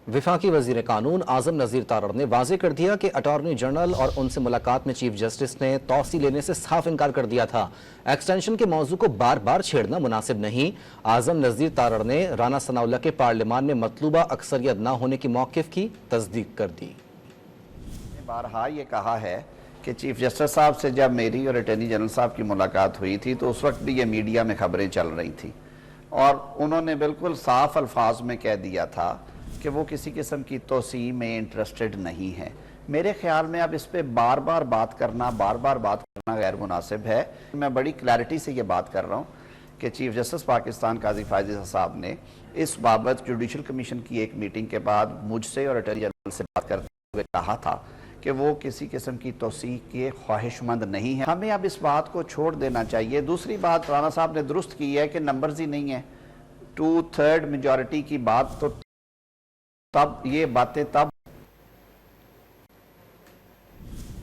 वफाकी वज़ीर कानून आज़म नज़ीर तारड़ ने वाज़े कर दिया कि अटॉर्नी जनरल और उनसे मुलाकात में चीफ जस्टिस ने तौसी लेने से साफ इनकार कर दिया था। एक्सटेंशन के मौजू को बार बार छेड़ना मुनासिब नहीं। आज़म नज़ीर तारड़ ने राना सनाउल्लाह के पार्लियामान में मतलूबा अक्सरियत न होने की मौक़िफ़ की तस्दीक कर दी। बारहा ये कहा है कि चीफ जस्टिस साहब से जब मेरी और अटॉर्नी जनरल साहब की मुलाकात हुई थी तो उस वक्त भी ये मीडिया में खबरें चल रही थी और उन्होंने बिल्कुल साफ अल्फाज में कह दिया था कि वो किसी किस्म की तोसी में इंटरेस्टेड नहीं है। मेरे ख्याल में अब इस पे बार बार बात करना गैर मुनासिब है। मैं बड़ी क्लैरिटी से ये बात कर रहा हूँ कि चीफ जस्टिस पाकिस्तान काजी फायज़ ईसा साहब ने इस बाबत जुडिशल कमीशन की एक मीटिंग के बाद मुझसे और अटॉर्नी जनरल से बात करते हुए कहा था कि वो किसी किस्म की तोसी के ख्वाहिशमंद नहीं है। हमें अब इस बात को छोड़ देना चाहिए। दूसरी बात राना साहब ने दुरुस्त की है कि नंबर्स ही नहीं है, 2/3 मेजॉरिटी की बात तो तब ये बातें तब